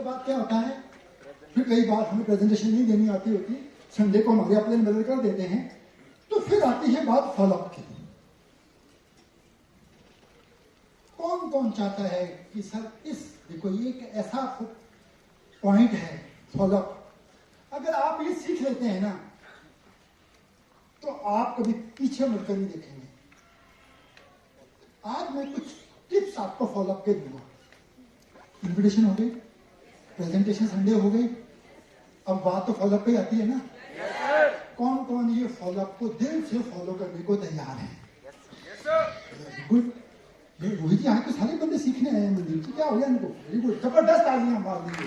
बाद क्या होता है, फिर कई बार हमें प्रेजेंटेशन नहीं देनी आती होती, संडे को हमारे अपने बदल कर देते हैं, तो फिर आती है बात फॉलोअप की। कौन कौन चाहता है कि सर इस देखो ये एक ऐसा पॉइंट है फॉलोअप, अगर आप ये सीख लेते हैं ना तो आप कभी पीछे मुड़कर नहीं देखेंगे। आज मैं कुछ टिप्स आपको फॉलोअप के दूंगा। इन्विटेशन हो गई, प्रेजेंटेशन संडे हो गई, अब बात तो फॉलोअप पे आती है ना। कौन कौन ये फॉलोअप को दिल से फॉलो करने को तैयार है? गुड। ये रोहित जी, यहाँ के सारे बंदे सीखने आए हैं मंदिर की, क्या हो गया इनको? वेरी गुड, जबरदस्त तालियां मार देंगे।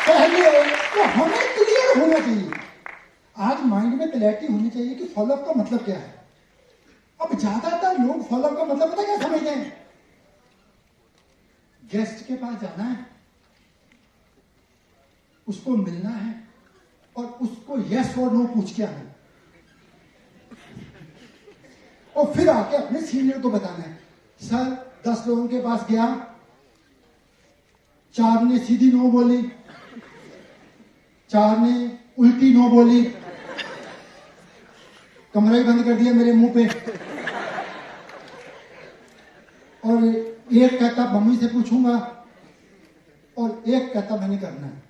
पहले तो हमें क्लियर होना चाहिए, आज माइंड में क्लैरिटी होनी चाहिए कि फॉलोअप का मतलब क्या है। अब ज्यादातर लोग फॉलोअप का मतलब पता क्या समझते हैं? गेस्ट के पास जाना है, उसको मिलना है और उसको यस और नो पूछ के आना, और फिर आके अपने सीनियर को बताना है, सर 10 लोगों के पास गया, 4 ने सीधी नो बोली, 4 ने उल्टी नो बोली, कमरा ही बंद कर दिया मेरे मुंह पे, और एक कहता मम्मी से पूछूंगा और एक कहता मैंने करना है।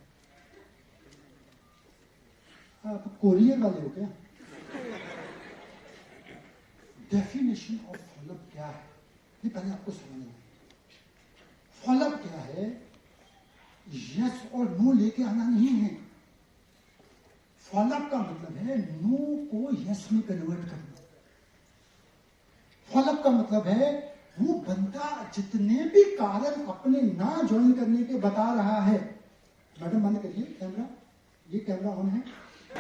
आप कोरियर वाले हो क्या? डेफिनेशन ऑफ फॉलोअप क्या है ये पहले आपको समझना है। फॉलोअप क्या है? यस और नो लेके आना नहीं है। फॉलोअप का मतलब है नो को यस में कन्वर्ट करना। फॉलोअप का मतलब है वो बंदा जितने भी कारण अपने ना ज्वाइन करने के बता रहा है, मैडम बंद करिए कैमरा, ये कैमरा ऑन है। तो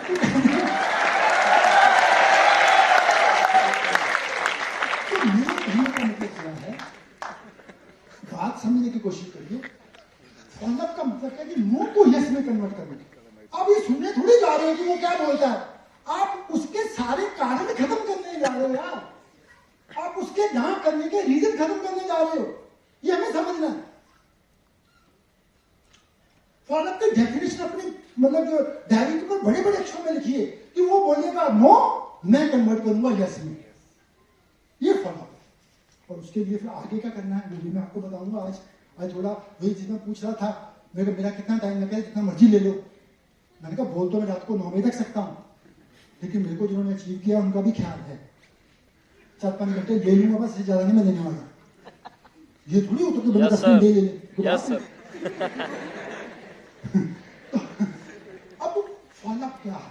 मेरे कहने का मतलब क्या है, बात समझने की कोशिश करिए। फॉलोअप का मतलब है कि नो को यस में कन्वर्ट करना। अब ये सुनने थोड़ी जा रहे हो कि वो क्या बोलता है, आप उसके सारे कारण खत्म करने जा रहे हो यार, आप उसके ना करने के रीजन खत्म करने जा रहे हो, ये हमें समझना है। फॉलोअप की डेफिनेशन अपनी मतलब जो डायरी के ऊपर बड़े बड़े अक्षरों में लिखिए कि वो बोलेगा नो, मैं कन्वर्ट करूंगा यस में, ये फॉलोअप है। और उसके लिए फिर आगे क्या करना है वो भी मैं आपको बताऊंगा। आज थोड़ा वही चीज मैं पूछ रहा था, मेरा कितना टाइम लगा, जितना मर्जी ले लो। मैंने कहा बोल तो मैं रात को 9 बजे तक सकता हूं, लेकिन मेरे को जिन्होंने अचीव किया उनका भी ख्याल है, 4-5 घंटे ले लूंगा बस, ज्यादा नहीं मैं लेने वाला। ये थोड़ी होता कि बंदा 10 मिनट ले ले। Yes sir. अब फॉलोअप क्या है,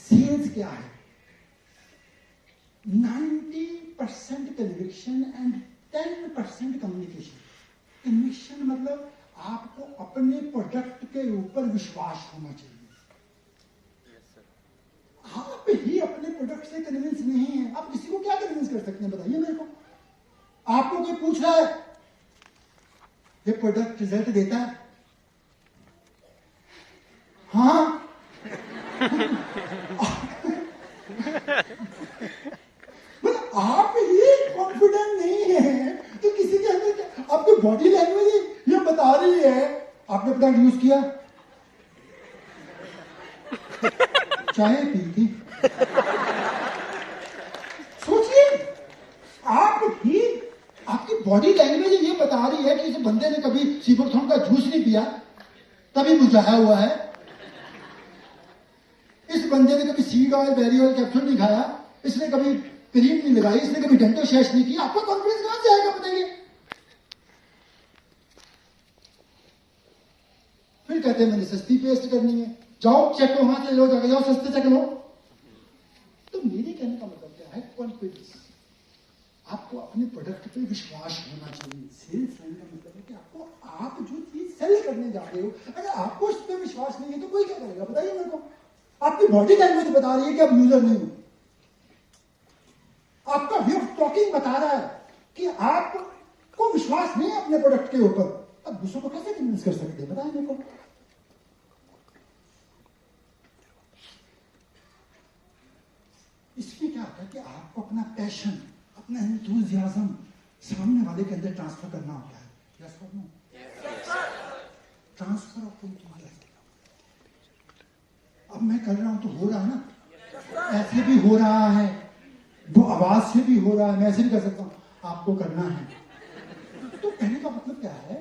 सेल्स क्या है? 90% कन्विक्शन एंड 10% कम्युनिकेशन। कन्विक्शन मतलब आपको अपने प्रोडक्ट के ऊपर विश्वास होना चाहिए। आप ही अपने प्रोडक्ट से कन्विंस नहीं है, आप किसी को क्या कन्विंस कर सकते हैं बताइए मेरे को। आपको कोई पूछ रहा है ये प्रोडक्ट रिजल्ट देता है? हाँ। आप ही कॉन्फिडेंट नहीं है तो किसी के अंदर आपकी बॉडी लैंग्वेज ये बता रही है। आपने प्रोडक्ट यूज किया, चाय पी थी, सोचिए आप ही, आपकी बॉडी लैंग्वेज ये बता रही है कि इस बंदे ने कभी सीबरथॉन का जूस नहीं पिया तभी मुरझाया हुआ है, इस बंदे ने कभी seed oil berry oil capsule नहीं खाया, इसने कभी क्रीम नहीं लगाई, इसने कभी डेंटो शेष नहीं किया। आपका कॉन्फिडेंस कहां से आएगा बताइए? फिर कहते हैं मैंने सस्ती पेस्ट करनी है, जाओ चेक लो, वहां से लो, जाके जाओ सस्ते चेक लो। तो मेरे कहने का मतलब क्या है? कॉन्फिडेंस। आपको अपने प्रोडक्ट पे विश्वास होना चाहिए। सेल्स करने का मतलब है कि आपको, आप जो चीज सेल करने जा रहे हो, अगर आपको उस पर विश्वास नहीं है तो कोई क्या करेगा बताइए मेरे को? आपकी बॉडी लैंग्वेज बता रही है कि आप यूजर नहीं हो, आपका वे ऑफ टॉकिंग बता रहा है कि आपको विश्वास नहीं है अपने प्रोडक्ट के ऊपर। अब दूसरों को कैसे कन्विंस कर सकते हैं बताइए मेरे को? इसमें क्या होता है कि आपको अपना पैशन, अपना एंथुसियाज्म सामने वाले के अंदर ट्रांसफर करना होता है। ट्रांसफर ऑफ थिंकिंग किया जाता है। अब मैं कर रहा हूं तो हो रहा है ना, ऐसे भी हो रहा है, वो आवाज से भी हो रहा है, मैं ऐसे भी कर सकता हूं, आपको करना है। तो कहने का मतलब क्या है,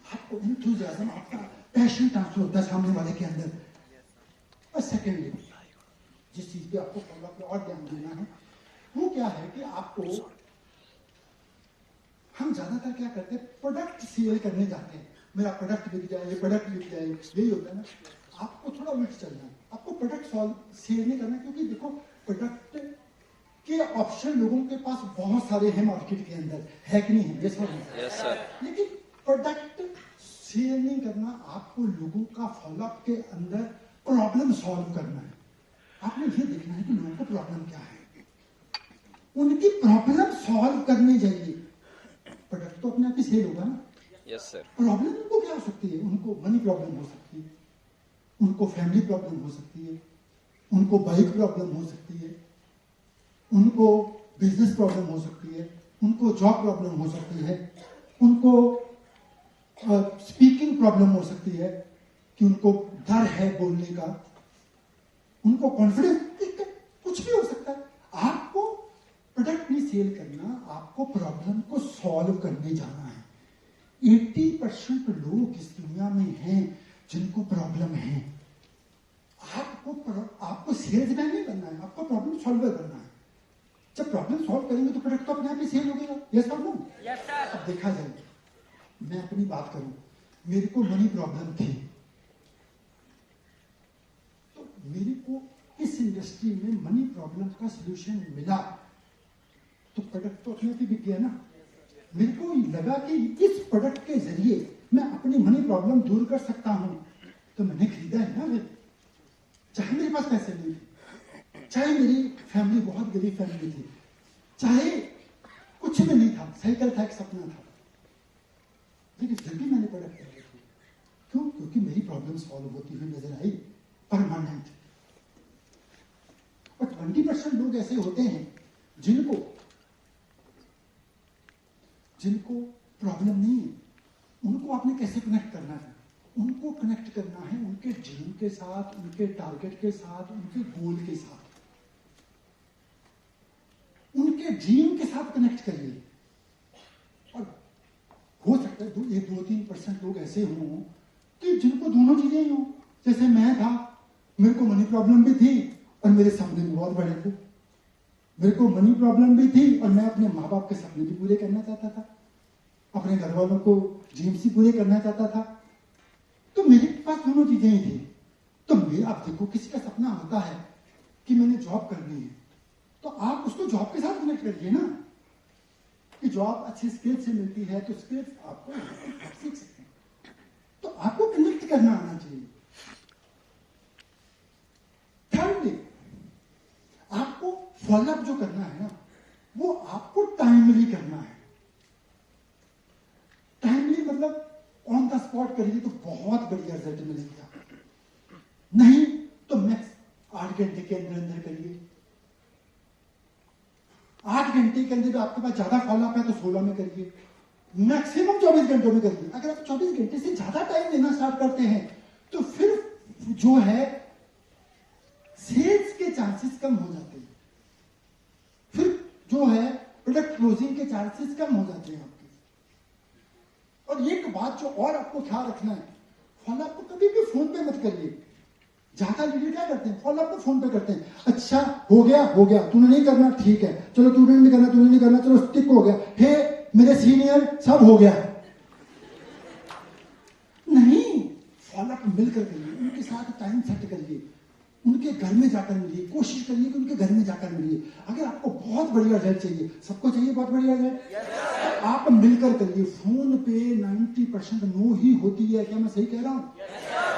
आपको एंथुसियाज्म, आपका पैशन ट्रांसफर होता है सामने वाले के अंदर। और सेकेंडली जिस चीज पे आपको फॉलो पे और ध्यान देना है वो क्या है कि आपको, हम ज्यादातर क्या करते हैं, प्रोडक्ट सेल करने जाते हैं, मेरा प्रोडक्ट बिक जाए, ये प्रोडक्ट बिक जाए, यही होता है ना। आपको थोड़ा उल्ट चलना है, आपको प्रोडक्ट सेल नहीं करना, क्योंकि देखो प्रोडक्ट के ऑप्शन लोगों के पास बहुत सारे हैं मार्केट के अंदर, है कि नहीं है? Yes sir. लेकिन प्रोडक्ट सेल नहीं करना, आपको लोगों का फॉलोअप के अंदर प्रॉब्लम सॉल्व करना है। आपने ये देखना है कि लोगों को प्रॉब्लम क्या है, उनकी प्रॉब्लम सॉल्व करने जाइए। प्रोडक्ट तो अपने आप ही सेल होगा ना। Yes sir. प्रॉब्लम उनको क्या हो सकती है? उनको मनी प्रॉब्लम हो सकती है, उनको फैमिली प्रॉब्लम हो सकती है, उनको बाइक प्रॉब्लम हो सकती है, उनको बिजनेस प्रॉब्लम हो सकती है, उनको जॉब प्रॉब्लम हो सकती है, उनको स्पीकिंग प्रॉब्लम हो सकती है कि उनको डर है बोलने का, उनको कॉन्फिडेंस, कुछ भी हो सकता है। आपको प्रोडक्ट नहीं सेल करना, आपको प्रॉब्लम को सॉल्व करने जाना है। 80% लोग इस दुनिया में हैं जिनको प्रॉब्लम है। आपको सेल्समैन नहीं बनना है, आपको प्रॉब्लम सॉल्वर बनना है। जब प्रॉब्लम सॉल्व करेंगे तो प्रोडक्ट तो अपने आप ही सेल हो गया। यस और नो? Yes sir. अब देखा जाए, मैं अपनी बात करूं, मेरे को मनी प्रॉब्लम थी, तो मेरे को इस इंडस्ट्री में मनी प्रॉब्लम का सलूशन मिला, तो प्रोडक्ट तो अपने आप ही बिक गया ना। मेरे को लगा कि इस प्रोडक्ट के जरिए मैं अपनी मनी प्रॉब्लम दूर कर सकता हूं, तो मैंने खरीदा है ना। चाहे मेरे पास पैसे नहीं थे, चाहे मेरी फैमिली बहुत गरीब फैमिली थी, चाहे कुछ भी नहीं था, साइकिल था, एक सपना था, लेकिन फिर भी मैंने प्रोडक्ट खरीदा। क्यों? क्योंकि मेरी प्रॉब्लम सॉल्व होती हुई नजर आई, परमानेंट। और 20% लोग ऐसे होते हैं जिनको प्रॉब्लम नहीं है। उनको आपने कैसे कनेक्ट करना है? उनको कनेक्ट करना है उनके ड्रीम के साथ, उनके टारगेट के साथ, उनके गोल के साथ। उनके ड्रीम के साथ कनेक्ट करिए। और हो सकता है 2-3% लोग ऐसे हों कि जिनको दोनों चीजें ही हों। जैसे मैं था, मेरे को मनी प्रॉब्लम भी थी और मेरे सपने भी बहुत बड़े थे। मेरे को मनी प्रॉब्लम भी थी और मैं अपने माँ बाप के सपने भी पूरे करना चाहता था, अपने घर वालों को ड्रीम्स भी पूरे करना चाहता था। तो मेरे पास दोनों चीजें ही थी। तो आप देखो, किसी का सपना होता है कि मैंने जॉब करनी है, तो आप उसको जॉब के साथ कनेक्ट करिए ना, कि जॉब अच्छी स्किल से मिलती है, तो स्किल्स आपको सीख सकते हैं। तो आपको कनेक्ट करना आना चाहिए। थर्डली, आपको फॉलोअप जो करना है ना, वो आपको टाइमली करना है। टाइमली मतलब ऑन द स्पॉट करिए तो बहुत बढ़िया रिजल्ट मिलेगा। नहीं तो मैक्स 8 घंटे के अंदर अंदर करिए। 8 घंटे के अंदर आपके पास ज्यादा फॉलोअप है तो 16 में करिए, मैक्सिमम 24 घंटों में करिए। अगर आप 24 घंटे से ज्यादा टाइम देना स्टार्ट करते हैं तो फिर जो है सेल्स के चांसेस कम हो जाते हैं, फिर जो है प्रोडक्ट क्लोजिंग के चांसेस कम हो जाते हैं आपके। और एक बात जो और आपको ख्याल रखना है, फॉलोअप को कभी भी फोन पे मत करिए। ज्यादा लीडर क्या करते हैं, फॉलोअप को फोन पे करते हैं। अच्छा हो गया, तूने नहीं करना, ठीक है, चलो तूने नहीं करना, चलो स्टिक हो गया, हे मेरे सीनियर सब हो गया। नहीं, फॉलोअप मिलकर करिए, उनके साथ टाइम सेट करिए, उनके घर में जाकर मिलिए, कोशिश करिए कि उनके घर में जाकर मिलिए। अगर आपको बहुत बढ़िया रिजल्ट चाहिए, सबको चाहिए बहुत बढ़िया रिजल्ट, आप मिलकर करिए। फोन पे 90% नो ही होती है, क्या मैं सही कह रहा हूं?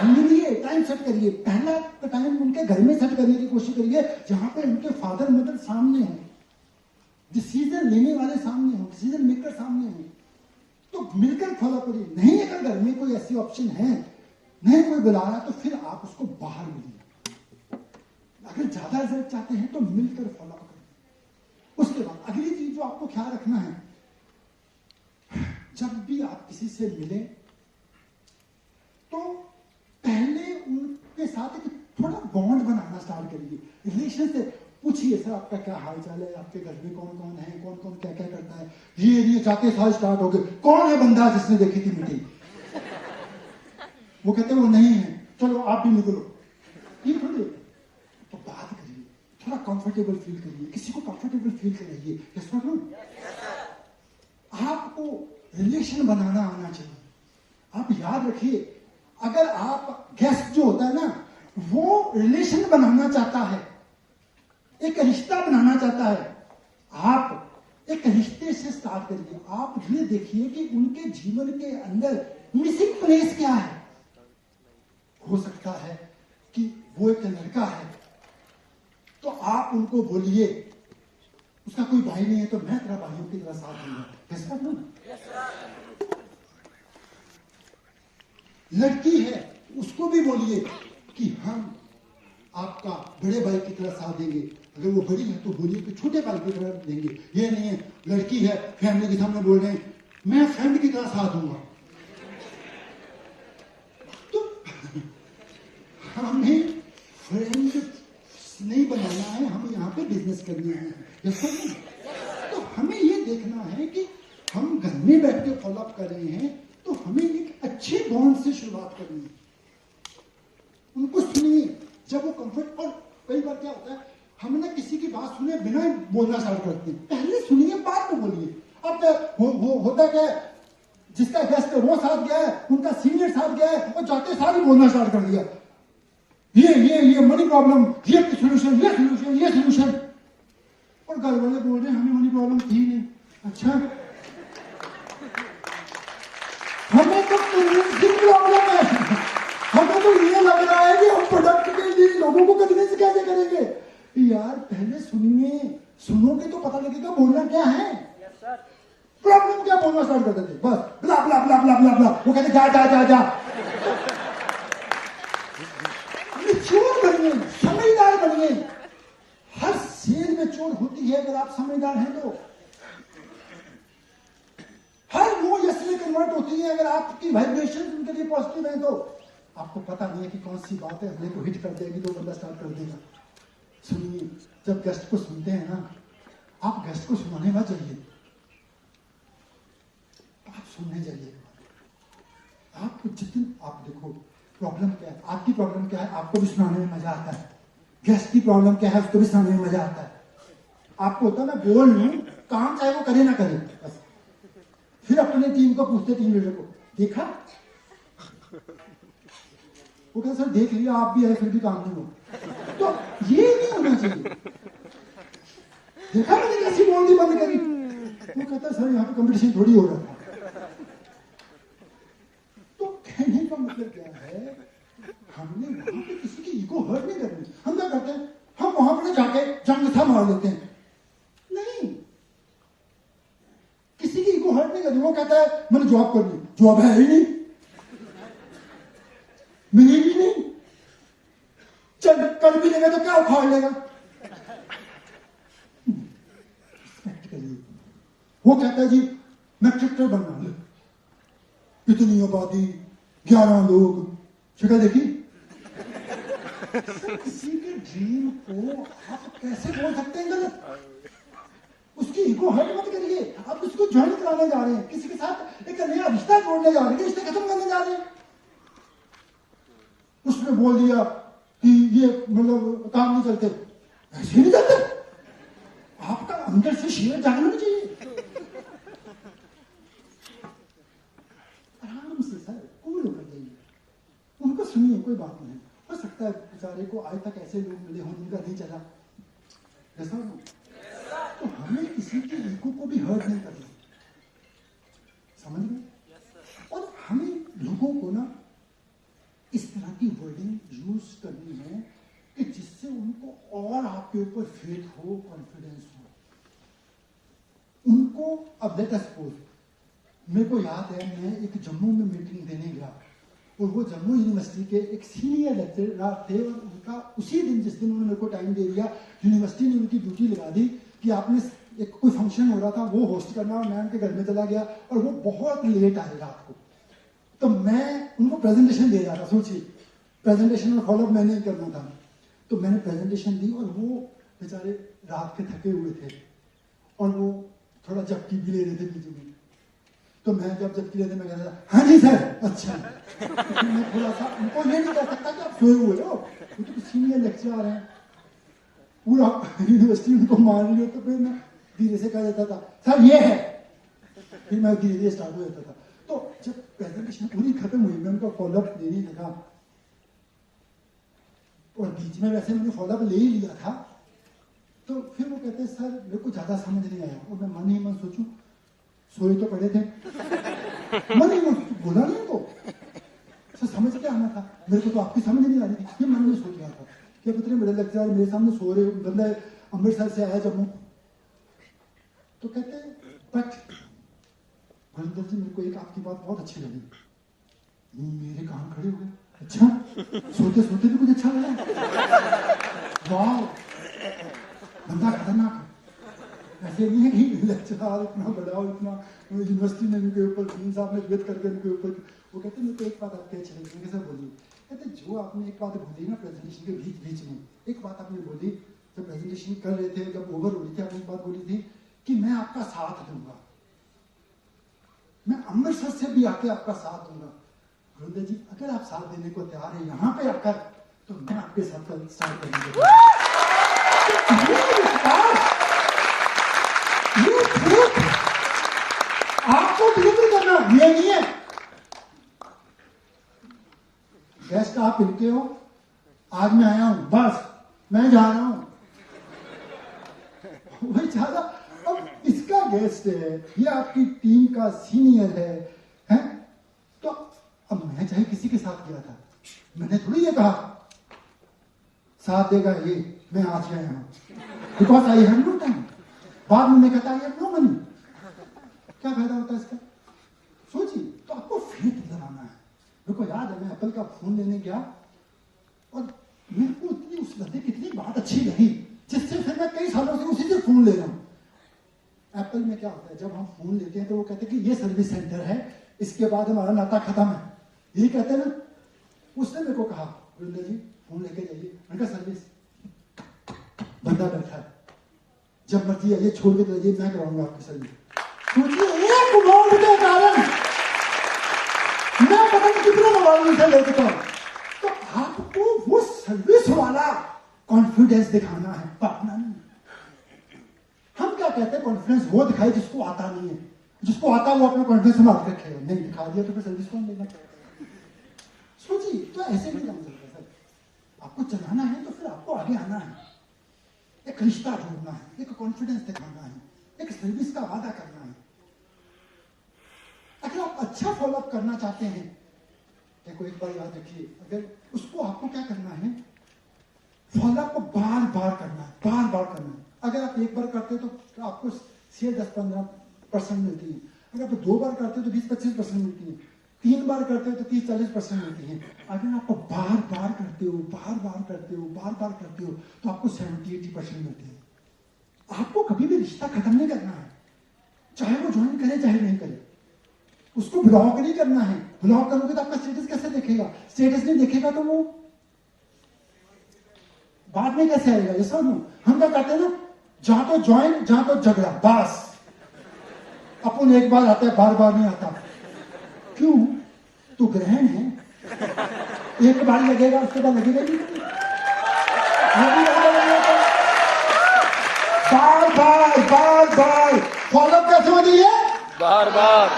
मिलिए, टाइम सेट करिए। पहला टाइम उनके घर में सेट करने की कोशिश करिए, जहां पे उनके फादर मदर सामने हो, डिसीजन लेने वाले सामने हो, डिसीजन मेकर सामने हो, तो मिलकर फॉलो करिए। नहीं अगर घर में कोई ऐसी ऑप्शन है, नहीं कोई बुला रहा, तो फिर आप उसको बाहर मिलिए। अगर ज्यादा रिजल्ट चाहते हैं तो मिलकर फॉलो करें। उसके बाद अगली चीज जो आपको ख्याल रखना है, जब भी आप किसी से मिले तो पहले उनके साथ एक थोड़ा बॉन्ड बनाना स्टार्ट करिए, रिलेशन से पूछिए सर आपका क्या हाल चाल है, आपके घर में कौन कौन है, कौन कौन क्या क्या करता है। ये जाते साल स्टार्ट हो गए, कौन है बंदा जिसने देखी थी मीटिंग? वो कहते वो नहीं है, चलो आप भी निकलो। ये थोड़ी, तो बात करिए, थोड़ा कंफर्टेबल फील करिए, किसी को कंफर्टेबल फील कराइए। यस और नो? आपको रिलेशन बनाना आना चाहिए। आप याद रखिए, अगर आप गेस्ट जो होता है ना, वो रिलेशन बनाना चाहता है, एक रिश्ता बनाना चाहता है, आप एक रिश्ते से स्टार्ट करिए। आप ये देखिए कि उनके जीवन के अंदर मिसिंग प्लेस क्या है। हो सकता है कि वो एक लड़का है, तो आप उनको बोलिए उसका कोई भाई नहीं है तो मैं तेरा भाइयों की तरह साथ दूंगा। कैसा ना? लड़की है, उसको भी बोलिए कि हम आपका बड़े भाई की तरह साथ देंगे। अगर वो बड़ी है तो बोलिए कि छोटे भाई की तरह देंगे। ये नहीं है लड़की है, फैमिली के सामने बोल रहे हैं मैं फ्रेंड की तरह साथ दूंगा। तो हमें फ्रेंड नहीं बनाना है, हमें यहाँ पे बिजनेस करना है। तो हमें ये देखना है कि हम घर में बैठ के फॉलोअप कर रहे हैं, तो हमें एक अच्छे बॉन्ड से शुरुआत करनी है। उनको सुनिए जब वो कंफर्ट। और कई बार क्या होता है, हम ना किसी की बात सुने बिना बोलना स्टार्ट करते हैं। पहले सुनिए, बाद में बोलिए। अब होता क्या है, जिसका गेस्ट है वो साथ गया है, उनका सीनियर साथ गया है, और जाते साथ ही बोलना स्टार्ट कर दिया, ये मनी प्रॉब्लम, ये सोल्यूशन, ये सोल्यूशन, ये सोल्यूशन। और घर वाले बोल रहे हैं हमें मनी प्रॉब्लम थी नहीं। अच्छा, हमें तो प्रॉब्लम है। हमें तो ये लग रहा है कि हम प्रोडक्ट के लिए लोगों को कन्विंस कैसे करेंगे। यार पहले सुनिए, सुनोगे तो पता लगेगा बोलना क्या है। प्रॉब्लम क्या, बोलना स्टार्ट कर देते बस, ब्ला ब्ला ब्ला ब्ला ब्ला ब्ला। वो कहते जा जा जा जा। चोर बनिए, समझदार बनिए। हर सेल में चोर होती है अगर आप समझदार हैं तो। हर वो यस में कन्वर्ट होती है अगर आपकी वाइब्रेशन उनके लिए पॉजिटिव है। तो आपको पता नहीं है कि कौन सी बात है अगले को हिट कर देगी तो बंदा स्टार्ट कर देगा। सुनिए, जब गेस्ट को सुनते हैं ना, आप गेस्ट को सुनाने मत जाइए, आप सुनने जाइए। आपको जितने, आप देखो प्रॉब्लम क्या है, आपकी प्रॉब्लम क्या है, आपको भी सुनाने में मजा आता है। गेस्ट की प्रॉब्लम क्या है, उसको भी सुनाने में मजा आता है। आपको होता है ना बोल लूं, काम चाहे वो करे ना करे, बस फिर अपने टीम को पूछते, टीम लीडर को देखा, वो कहते सर देख लिया, आप भी आए फिर भी काम नहीं हो। तो ये नहीं होना चाहिए। देखा मैंने कैसी बोलती बंद करी। वो कहता सर यहाँ पे कंपटीशन थोड़ी हो रहा था। तो कहने का मतलब क्या है, हमने वहां पे किसी की ईगो हर्ट नहीं करनी। हम क्या करते हैं, हम वहां पर जाके जंग था मार लेते हैं। नहीं, किसी की ईगो हर्ट नहीं करनी। वो कहता है मैंने जॉब करनी, जॉब है ही नहीं, मिलेगी नहीं, चल कल भी लेगा तो क्या उखाड़ लेगा। वो कहता है जी मैं ट्रैक्टर बनना, इतनी आबादी, 11 लोग, शक्ल देखी। किसी के ड्रीम को आप कैसे बोल सकते हैं गलत? उसकी ईगो हर्ट मत करिए। आप उसको ज्वाइन कराने जा रहे हैं, किसी के साथ एक नया रिश्ता जोड़ने जा रहे हैं, रिश्ते खत्म करने जा रहे हैं। उसने बोल दिया कि ये मतलब काम नहीं चलते, ऐसे नहीं चलते। आपका अंदर से शेर जागना चाहिए। आराम से सर कूल होकर जाइए, उनको सुनिए, कोई बात नहीं। हो सकता है बेचारे को आज तक ऐसे लोग मिले हों जिनका नहीं चला, ऐसा हो। तो हमें किसी की ईगो को भी हर्ट नहीं करना, समझ गए? और हमें लोगों को ना इस तरह की वर्डिंग यूज करनी है कि जिससे उनको और आपके ऊपर फेथ हो, कॉन्फिडेंस हो उनको। अब लेट अस सपोज, मेरे को याद है मैं एक जम्मू में मीटिंग देने गया, और वो जम्मू यूनिवर्सिटी के एक सीनियर लेक्चरर थे, और उनका उसी दिन जिस दिन उन्होंने मेरे को टाइम दे दिया, यूनिवर्सिटी ने उनकी ड्यूटी लगा दी कि आपने एक कोई फंक्शन हो रहा था वो होस्ट करना, और मैं उनके घर में चला गया, और वो बहुत लेट आए रात को। तो मैं उनको प्रेजेंटेशन दे रहा था, सोचिए प्रेजेंटेशन में फॉलोअप मैंने ही करना था। तो मैंने प्रेजेंटेशन दी और वो बेचारे रात के थके हुए थे और वो थोड़ा झपकी भी ले रहे थे बीच में। तो मैं जब झपकी लेते मैं कहता था हाँ जी सर, अच्छा। मैं थोड़ा सा उनको ये नहीं कह सकता कि आप सोए हुए हो, वो तो सीनियर लेक्चरर हैं, पूरा यूनिवर्सिटी उनको मान लिया। तो फिर मैं धीरे से कह देता था सर ये है, फिर मैं धीरे धीरे स्टार्ट हो जाता था। तो जब प्रेजेंटेशन पूरी खत्म हुई, मैं उनको फॉलोअप देने लगा और बीच में वैसे मैंने फॉलोअप ले ही लिया था। तो फिर वो कहते सर मेरे को ज्यादा समझ नहीं आया। और मैं मन ही मन सोचूं सोए तो पड़े थे, मन ही मन बोला नहीं तो सर समझ क्या आना था, मेरे को तो आपकी समझ नहीं आ रही थी। ये मन में सोच रहा था कि इतने बड़े लेक्चरर मेरे सामने सो रहे, बंदा अमृतसर से आया जम्मू। तो कहते बट गुरिंदर जी मेरे को एक आपकी बात बहुत अच्छी लगी। मेरे कान खड़े हो गए, अच्छा सोते सोते भी कुछ अच्छा लगा, वाह बंदा खतरनाक है। ऐसे नहीं है कि लेक्चरर इतना बड़ा हो, इतना यूनिवर्सिटी ने उनके ऊपर डीन साहब ने द्वेत करके उनके ऊपर। वो कहते मेरे को एक बात आपके अच्छी लगी। कैसे बोली? कहते जो आपने एक बात बोली ना प्रेजेंटेशन के बीच बीच में, एक बात आपने बोली जब प्रेजेंटेशन कर रहे थे, जब ओवर हो रही थी, आपने एक बात बोली थी कि मैं आपका साथ दूंगा, मैं अमृतसर से भी आके आपका साथ दूंगा। गुरुदेव जी अगर आप साथ देने को तैयार है यहाँ पे आकर, तो मैं आपके साथ करूंगा। आपको डिलीवरी करना ये नहीं है, गेस्ट आप इनके हो, आज मैं आया हूं बस मैं जा रहा हूं, वही चाहता। अब इसका गेस्ट है, ये आपकी टीम का सीनियर है? तो अब मैं चाहे किसी के साथ गया था, मैंने थोड़ी ये कहा साथ देगा ये, मैं आज आया हूं because I have no time. बाद में मैं कहता आई हैव नो मनी, क्या फायदा होता है इसका? सोचिए। तो आपको फेथ लगाना है। मेरे को याद है मैं एप्पल का फोन लेने गया और मेरे को इतनी उस बंदे की इतनी बात अच्छी लगी जिससे फिर मैं कई सालों से उसी से फोन ले रहा हूं। एप्पल में क्या होता है, जब हम फोन लेते हैं तो वो कहते हैं कि ये सर्विस सेंटर है, इसके बाद हमारा नाता खत्म है, यही कहते हैं ना। उसने मेरे को कहा गुरिंदर जी फोन लेके जाइए, मैंने कहा सर्विस, बंदा बैठा है, जब मर्जी आइए छोड़ के जाइए, मैं कराऊंगा आपकी सर्विस। सोचिए एक मोबाइल के कारण मैं पता नहीं कितने मोबाइल से ले चुका हूं। तो आपको वो सर्विस वाला कॉन्फिडेंस दिखाना है, पापना नहीं। हम क्या कहते हैं कॉन्फिडेंस वो दिखाए जिसको आता नहीं है, जिसको आता है वो अपना कॉन्फिडेंस संभाल के रखेगा, नहीं दिखा दिया तो फिर सर्विस कौन देगा? सोचिए। तो ऐसे नहीं काम चलता सर, आपको चलाना है तो फिर आपको आगे आना है, एक रिश्ता जोड़ना है, एक कॉन्फिडेंस दिखाना है, एक सर्विस का वादा करना है। अगर आप अच्छा फॉलोअप करना चाहते हैं, देखो एक बार याद रखिए, अगर उसको आपको क्या करना है, फॉलोअप को बार बार करना है, बार बार करना है। अगर आप एक बार करते हो तो आपको 10-15% मिलती है, अगर आप 2 बार करते हो तो 20-25% मिलती है, 3 बार करते हो तो 30-40% मिलती है। अगर आप बार बार करते हो, बार बार करते हो, बार बार करते हो तो आपको 70-80% मिलती है। आपको कभी भी रिश्ता खत्म नहीं करना है, चाहे वो ज्वाइन करे चाहे नहीं करे, उसको ब्लॉक नहीं करना है। ब्लॉक करोगे तो आपका स्टेटस कैसे देखेगा? स्टेटस नहीं देखेगा तो वो बाद में कैसे आएगा? ये सब हम क्या कहते हैं ना, जहां तो ज्वाइन जहां तो झगड़ा, बस अपन एक बार आता है बार बार नहीं आता। क्यों? तो ग्रहण है, एक बार लगेगा उसके बाद लगेगा नहीं, बार बार बार बार फॉलोअप कैसे हो रही है? बार बार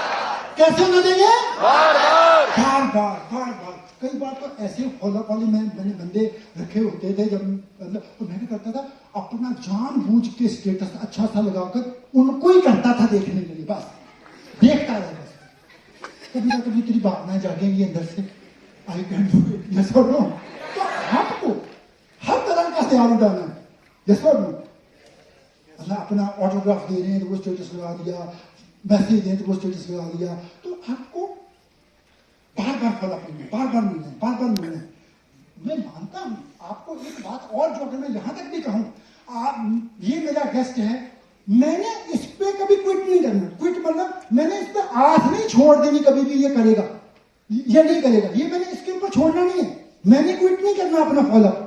कैसे होने देंगे? बार बार बार बार बार बार। कई बार तो ऐसे फॉलोअप वाले मैंने बंदे रखे होते थे, जब मतलब तो मैं क्या करता था, अपना जानबूझ के स्टेटस अच्छा सा लगाकर उनको ही करता था देखने के लिए, बस देखता रहे। बस कभी ना कभी तेरी भावनाएं जागेंगी अंदर से, I can do it, yes और नो। तो आपको हर तरह का हथियार उठाना है, यस और नो। मतलब अपना ऑटोग्राफ दे रहे हैं तो वो स्टेटस लगा दिया, मैसेज दें तो वो स्टेटस लगा दिया। तो आपको बार बार फॉलो करना, बार बार मिलना है, बार बार मिलना है। मैं मानता हूं आपको एक बात और, जो अगर मैं यहां तक भी कहूं, आप ये मेरा गेस्ट है, मैंने इस पे कभी क्विट नहीं करना। क्विट मतलब मैंने इस पे आस नहीं छोड़ देनी कभी भी ये करेगा, ये नहीं करेगा, ये मैंने इसके ऊपर छोड़ना नहीं है, मैंने क्विट नहीं करना अपना फॉलोअप।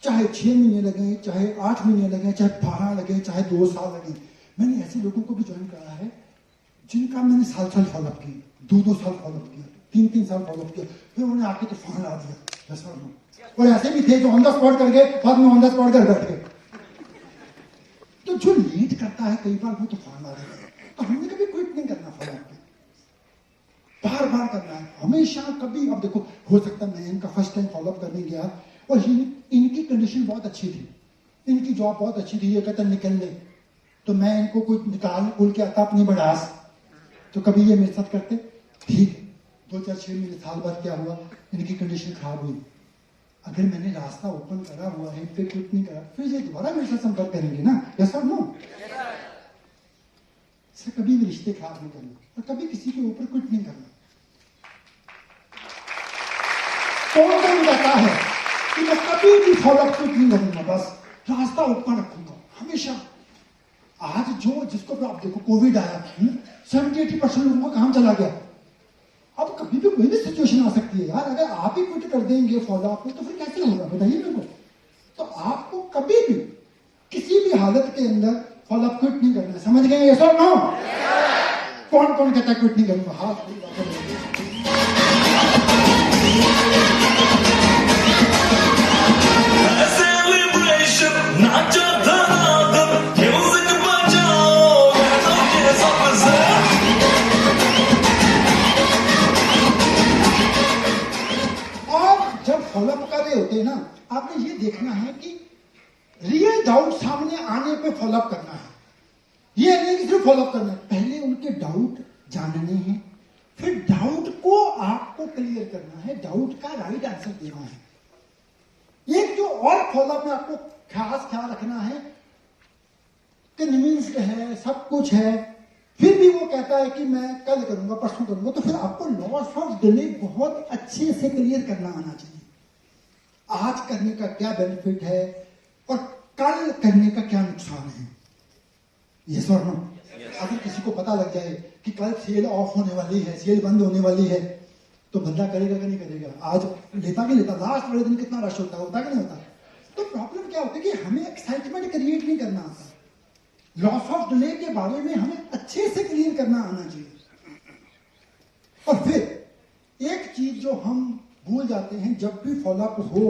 चाहे 6 महीने लगे, चाहे 8 महीने लगे, चाहे 12 लगे, चाहे 2 साल लगे। मैंने ऐसे लोगों को भी ज्वाइन करा है जिनका मैंने साल फॉलोअप किया, 2 साल फॉलोअप किया, 3 साल फॉलोअप किया, फिर उन्होंने आके तो फोन ला दिया। और ऐसे भी थे जो ऑन द स्पॉट कर गए, बाद में ऑन द स्पॉट कर बैठ गए। तो जो लीड करता है कई बार वो तो फोन ला देता है। तो हमने कभी क्विट नहीं करना फॉलोअप पे, बार बार करना है हमेशा। कभी अब देखो, हो सकता है मैं इनका फर्स्ट टाइम फॉलोअप करने गया और इनकी कंडीशन बहुत अच्छी थी, इनकी जॉब बहुत अच्छी थी, ये कहते निकल ले, तो मैं इनको कुछ निकाल बोल के आता अपनी बढ़ास, तो कभी ये मेरे साथ करते, ठीक 2-4-6 महीने साल भर क्या हुआ, इनकी कंडीशन खराब हुई। अगर मैंने रास्ता ओपन करा हुआ है, फिर क्विट नहीं करा, फिर ये दोबारा मेरे साथ संपर्क करेंगे ना, यस और नो। इससे कभी भी रिश्ते खराब नहीं करना और कभी किसी के ऊपर क्विट नहीं करना। कौन कहता है कि मैं कभी भी फॉलोअप क्विट नहीं करूंगा, बस रास्ता ओपन रखूंगा हमेशा। आज जिसको भी आप देखो, कोविड आया, 70-80% लोगों का काम चला गया। अब कभी भी कोई भी सिचुएशन आ सकती है यार, अगर आप ही क्विट कर देंगे फॉलोअप में तो फिर कैसे होगा बताइए मेरे को। तो आपको कभी भी किसी भी हालत के अंदर फॉलोअप क्विट नहीं करना है, समझ गए ये सब? नो, कौन कौन कहता है क्विट नहीं करूंगा? हाथ फॉलोअप कर रहे होते हैं ना, आपने ये देखना है कि रियल डाउट सामने आने पे फॉलोअप करना है। ये नहीं कि सिर्फ फॉलोअप करना है, पहले उनके डाउट जानने हैं, फिर डाउट को आपको क्लियर करना है, डाउट का राइट आंसर देना है। एक जो और फॉलोअप में आपको खास ख्याल रखना है, कन्विंस्ड है, सब कुछ है, फिर भी वो कहता है कि मैं कल करूंगा, परसों करूंगा, तो फिर आपको लॉस ऑफ डिले बहुत अच्छे से क्लियर करना आना चाहिए। आज करने का क्या बेनिफिट है और कल करने का क्या नुकसान है, ये सर नो। अगर किसी को पता लग जाए कि कल सेल ऑफ होने वाली है, सेल बंद होने वाली है, तो बंदा करेगा कि नहीं करेगा? आज लेता कि लेता, लास्ट वाले दिन कितना रश होता है कि नहीं होता? तो प्रॉब्लम क्या होती है कि हमें एक्साइटमेंट क्रिएट नहीं करना आता, लॉस ऑफ डिले के बारे में हमें अच्छे से क्लियर करना आना चाहिए। और फिर एक चीज जो हम भूल जाते हैं, जब भी फॉलोअप हो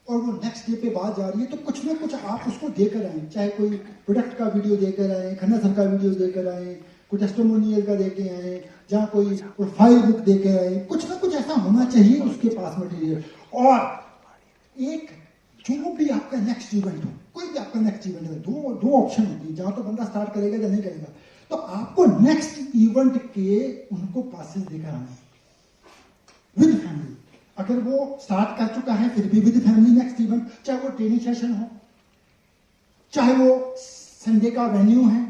और वो नेक्स्ट डे पे बात जा रही है, तो कुछ ना कुछ आप उसको देकर आए, चाहे कोई प्रोडक्ट का वीडियो देकर आए, खन्ना सर का वीडियो देकर आए, कोई टेस्टिमोनियल का देके आए, जहाँ कोई प्रोफाइल बुक देकर आए, कुछ ना कुछ ऐसा होना चाहिए उसके पास मटेरियल। और एक जो भी आपका नेक्स्ट इवेंट हो, कोई भी आपका नेक्स्ट इवेंट हो, दो ऑप्शन होती है, जहां तो बंदा स्टार्ट करेगा या नहीं करेगा। तो आपको नेक्स्ट इवेंट के उनको पासेस देकर आना विद फैमिली। अगर वो स्टार्ट कर चुका है फिर भी विद फैमिली नेक्स्ट इवेंट, चाहे वो ट्रेनिंग सेशन हो, चाहे वो संडे का वेन्यू है,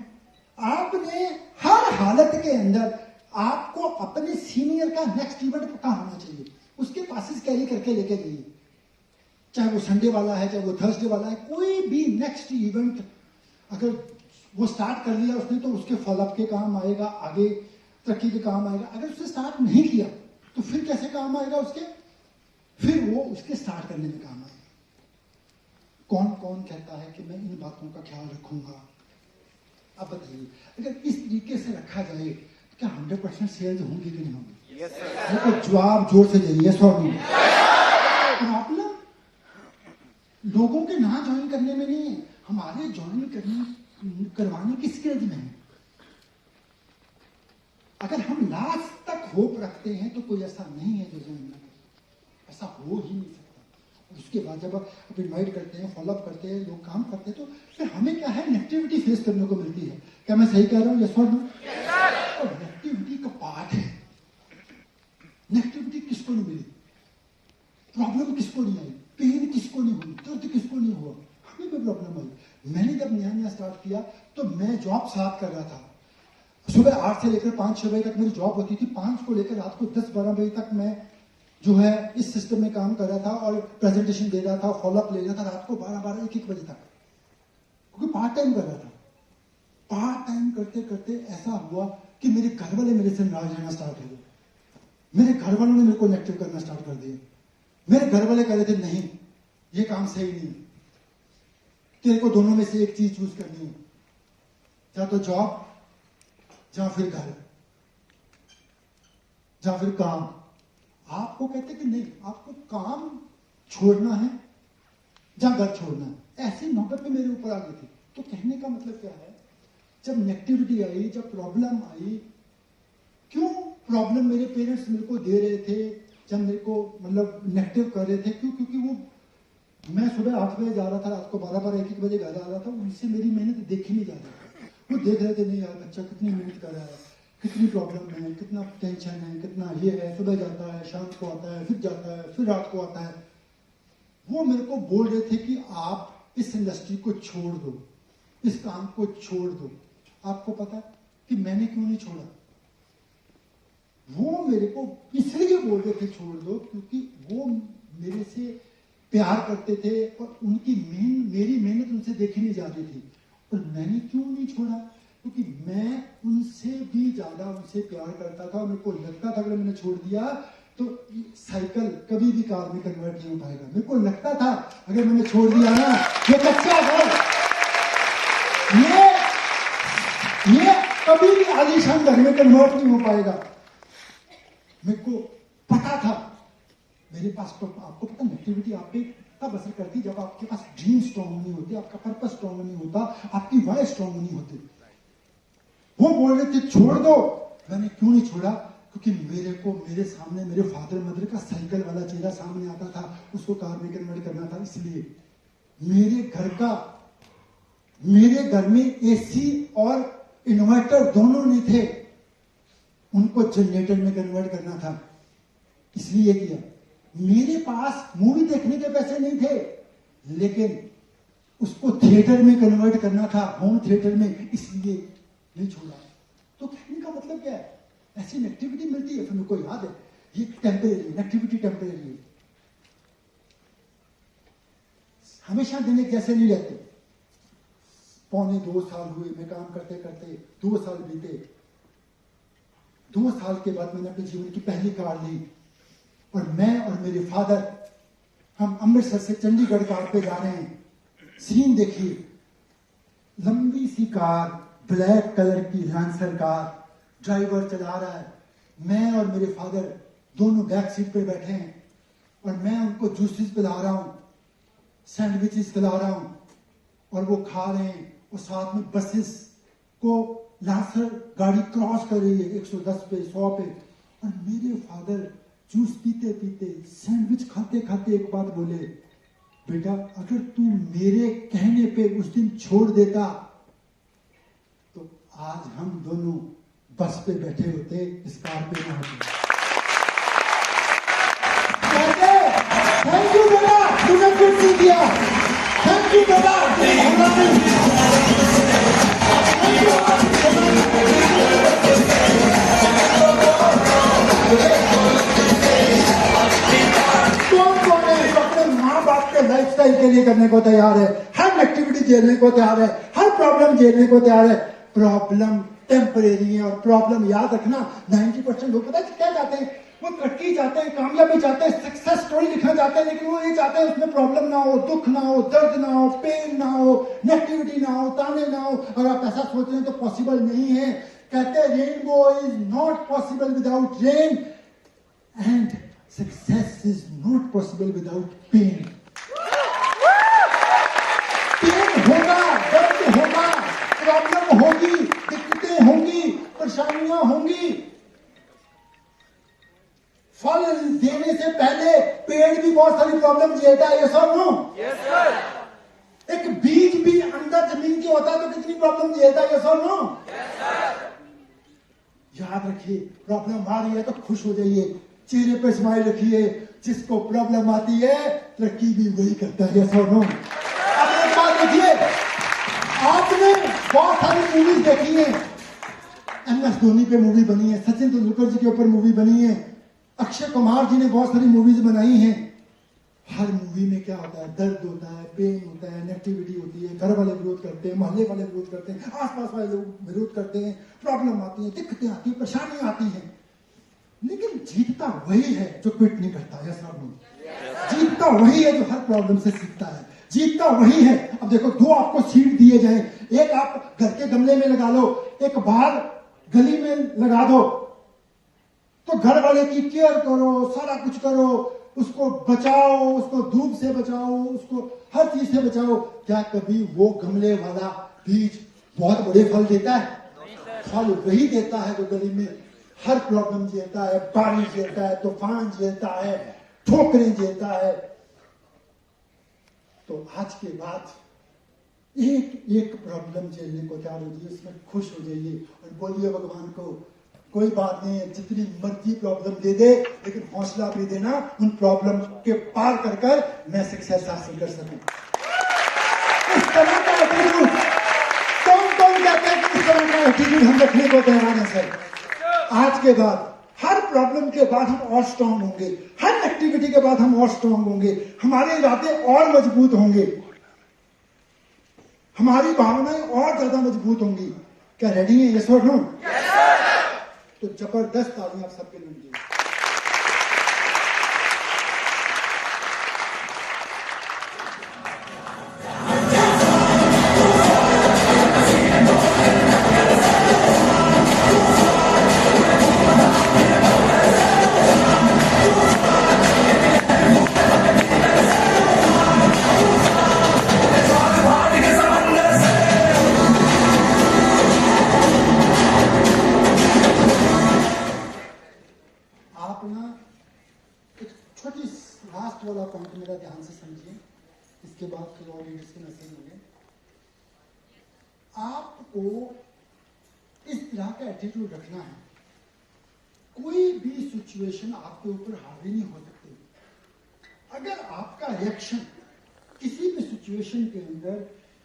आपने हर हालत के अंदर आपको अपने सीनियर का नेक्स्ट इवेंट पक्का होना चाहिए, उसके पासेस कैरी करके लेके जाइए। चाहे वो संडे वाला है, चाहे वो थर्सडे वाला है, कोई भी नेक्स्ट इवेंट अगर वो स्टार्ट कर लिया उसने तो उसके फॉलोअप के काम आएगा, आगे तरक्की के काम आएगा। अगर उसने स्टार्ट नहीं किया तो फिर कैसे काम आएगा उसके? फिर वो उसके स्टार्ट करने में काम आएगा। कौन कौन कहता है कि मैं इन बातों का ख्याल रखूंगा? अब बताइए, अगर इस तरीके से रखा जाए तो क्या 100% सेल्स होंगी कि नहीं होंगी? yes, जवाब जोर से दीजिए, यस और नो। प्रॉब्लम लोगों के ना ज्वाइन करने में नहीं है, हमारे ज्वाइन करवाने की स्किल्स में है। अगर हम लास्ट तक होप रखते हैं तो कोई ऐसा नहीं है जो ज्वाइन ना करे, ऐसा हो ही नहीं सकता। उसके बाद जब आप इन्वाइट करते हैं, फॉलोअप करते हैं, लोग काम करते हैं, तो फिर हमें क्या है, नेगेटिविटी फेस करने को मिलती है। क्या मैं सही कह रहा हूँ? यस और नो। तो नेगेटिविटी का पार्ट है। नेगेटिविटी किसको नहीं मिली, प्रॉब्लम किसको नहीं आई, पेन किसको नहीं हुई, दर्द किसको नहीं हुआ? हमें भी प्रॉब्लम आई। मैंने जब नया स्टार्ट किया तो मैं जॉब स्टार्ट कर रहा था, सुबह 8 से लेकर 5-6 बजे तक मेरी जॉब होती थी, 5 को लेकर रात को 10-12 बजे तक मैं जो है इस सिस्टम में काम कर रहा था और प्रेजेंटेशन दे रहा था, फॉलोअप ले रहा था, रात को 12-1 बजे तक, क्योंकि पार्ट टाइम कर रहा था। पार्ट टाइम करते करते ऐसा हुआ कि मेरे घर वाले मेरे से नाराज रहना स्टार्ट हो गए। मेरे घर वालों ने मेरे को नेगेटिव करना स्टार्ट कर दिया। मेरे घर वाले कह रहे थे नहीं, ये काम सही नहीं, तेरे को दोनों में से एक चीज चूज करनी है, या तो जॉब, या फिर घर, या फिर काम। आपको कहते कि नहीं, आपको काम छोड़ना है या घर छोड़ना है। ऐसी नौबत में मेरे ऊपर आ गई थी। तो कहने का मतलब क्या है, जब नेगेटिविटी आई, जब प्रॉब्लम आई, क्यों प्रॉब्लम मेरे पेरेंट्स मेरे को दे रहे थे, जब मेरे को मतलब नेगेटिव कर रहे थे, क्यों? क्योंकि वो मैं सुबह 8 बजे जा रहा था, रात को 12-1 बजे घर आ रहा था, उनसे मेरी मेहनत देखी नहीं जा रही थी। वो देख रहे थे नहीं यार बच्चा कितनी मेहनत कर रहा है, कितनी प्रॉब्लम है, कितना टेंशन है, कितना ये है, सुबह जाता है, शाम को आता है, फिर जाता है, फिर रात को आता है। वो मेरे को बोल रहे थे कि आप इस इंडस्ट्री को छोड़ दो, इस काम को छोड़ दो। आपको पता है कि मैंने क्यों नहीं छोड़ा? वो मेरे को इसलिए बोल रहे थे छोड़ दो क्योंकि वो मेरे से प्यार करते थे और उनकी मेरी मेहनत उनसे देखी नहीं जाती थी। और मैंने क्यों नहीं छोड़ा? क्योंकि मैं उनसे भी ज्यादा उनसे प्यार करता था और मेरे को लगता था अगर मैंने छोड़ दिया तो साइकिल कभी भी कार में कन्वर्ट नहीं हो पाएगा। मेरे को लगता था अगर मैंने छोड़ दिया ना, ये कच्चा घर, ये कभी भी आलीशान घर में कन्वर्ट नहीं हो पाएगा। मेरे को पता था, मेरे पास तो आपको पता नेगेटिविटी आप पे तब असर करती जब आपके पास ड्रीम स्ट्रॉन्ग नहीं होते, आपका पर्पस स्ट्रॉन्ग नहीं होता, आपकी वाय स्ट्रॉन्ग नहीं होती। वो बोल रहे थे छोड़ दो, मैंने क्यों नहीं छोड़ा? क्योंकि मेरे को मेरे सामने मेरे फादर मदर का साइकिल वाला चेहरा सामने आता था, उसको कार में कन्वर्ट करना था। इसलिए मेरे घर में एसी और इन्वर्टर दोनों नहीं थे, उनको जनरेटर में कन्वर्ट करना था, इसलिए किया। मेरे पास मूवी देखने के पैसे नहीं थे, लेकिन उसको थिएटर में कन्वर्ट करना था, होम थिएटर में, इसलिए नहीं छोड़ा। तो कहने का मतलब क्या है? ऐसी नेगेटिविटी मिलती है, फिर मेरे को याद है ये टेम्परेरी नेगेटिविटी, टेम्परेरी है, हमेशा दिन एक जैसे नहीं रहते। 2.25 साल हुए, मैं काम करते करते 2 साल बीते। 2 साल के बाद मैंने अपने जीवन की पहली कार ली और मैं और मेरे फादर हम अमृतसर से चंडीगढ़ कार पे जा रहे हैं। सीन देखिए, लंबी सी कार, ब्लैक कलर की लांसर कार, ड्राइवर चला रहा है, मैं और मेरे फादर दोनों बैक सीट पे बैठे हैं और मैं उनको जूसेस पिला रहा हूं, सैंडविचेस खिला रहा हूं और वो खा रहे हैं। और साथ में बसेस को लांसर गाड़ी क्रॉस कर रही है 110 पे, 100 पे, और मेरे फादर जूस पीते पीते, सैंडविच खाते खाते एक बात बोले, बेटा अगर तू मेरे कहने पे उस दिन छोड़ देता तो आज हम दोनों बस पे बैठे होते, इस कार पे ना होते। थैंक यू बेटा, तूने कुछ नहीं किया, थैंक यू बेटा। कौन है जो अपने माँ बाप के लाइफस्टाइल के लिए करने को तैयार है, हर एक्टिविटी झेलने को तैयार है, हर प्रॉब्लम झेलने को तैयार है? प्रॉब्लम टेम्परेरी है और प्रॉब्लम याद रखना 90% लोग पता है क्या चाहते हैं? वो तरक्की चाहते हैं, कामयाबी चाहते हैं, सक्सेस स्टोरी लिखना चाहते हैं, लेकिन वो ये चाहते हैं उसमें प्रॉब्लम ना हो, दुख ना हो, दर्द ना हो, पेन ना हो, नेगेटिविटी ना हो, ताने ना हो। और आप ऐसा सोच रहे हैं तो पॉसिबल नहीं है। कहते हैं rainbow is not possible without rain and success is not possible without pain. Pain होगा, दर्द होगा, प्रॉब्लम होगी, दिक्कतें होंगी, परेशानियां होंगी। फल देने से पहले पेड़ भी बहुत सारी प्रॉब्लम झेलता है, ये सब नो? Yes sir. एक बीज भी अंदर जमीन के होता है तो कितनी प्रॉब्लम झेलता है, ये सब नो? Yes sir. याद रखिए, प्रॉब्लम आ रही है तो खुश हो जाइए, चेहरे पे स्माइल रखिए। जिसको प्रॉब्लम आती है तरक्की भी वही करता है, ये सब नो? अब एक बात देखिए, आपने बहुत सारी मूवीज देखी है, MS धोनी पे मूवी बनी है, सचिन तेंदुलकर जी के ऊपर मूवी बनी है, अक्षय कुमार जी ने बहुत सारी मूवीज बनाई हैं। हर मूवी में क्या होता है? दर्द होता है, पेन होता है, नेगेटिविटी होती है, घर वाले विरोध करते हैं, मोहल्ले वाले विरोध करते हैं, आसपास वाले लोग विरोध करते हैं, प्रॉब्लम आती है, दिक्कतें आती है, परेशानियां आती हैं। लेकिन जीतता वही है जो क्विट नहीं करता। यस और नो? जीतता वही है जो हर प्रॉब्लम से सीखता है। जीतता वही है। अब देखो, दो आपको सीट दिए जाए, एक आप घर के गमले में लगा लो, एक बाहर गली में लगा दो, तो घर वाले की केयर करो, सारा कुछ करो, उसको बचाओ, उसको धूप से बचाओ, उसको हर चीज से बचाओ। क्या कभी वो गमले वाला बीज बहुत बड़े फल देता है? फल वही देता है जो गली में हर प्रॉब्लम झेलता है, बारिश झेलता है, तूफान झेलता है, ठोकरें झेलता है। तो आज के बाद एक एक प्रॉब्लम झेलने को तैयार हो जाइए, उसमें खुश हो जाइए और बोलिए भगवान को, कोई बात नहीं है, जितनी मर्जी प्रॉब्लम दे दे, लेकिन हौसला भी देना उन प्रॉब्लम के पार कर कर मैं सक्सेस हासिल कर सकूं। इस तरह का एटीट्यूड कौन कौन कहता है कि इस तरह का एटीट्यूड हम रखने को तैयार हैं सर? आज के बाद हर प्रॉब्लम के बाद हम और स्ट्रांग होंगे, हर एक्टिविटी के बाद हम और स्ट्रांग होंगे, हमारे इरादे और मजबूत होंगे, हमारी भावनाएं और ज्यादा मजबूत होंगी। क्या रेडी है? यस और नो? तो जबरदस्त तालियां आप सबके लिए दीजिए। वाला पॉइंट मेरा ध्यान से समझिए, इसके बाद फिर और डिस्कशन होंगे। आपको इस तरह का एटीट्यूड रखना है, कोई भी सिचुएशन आपके ऊपर हावी नहीं हो सकती। अगर आपका रिएक्शन किसी भी सिचुएशन के अंदर,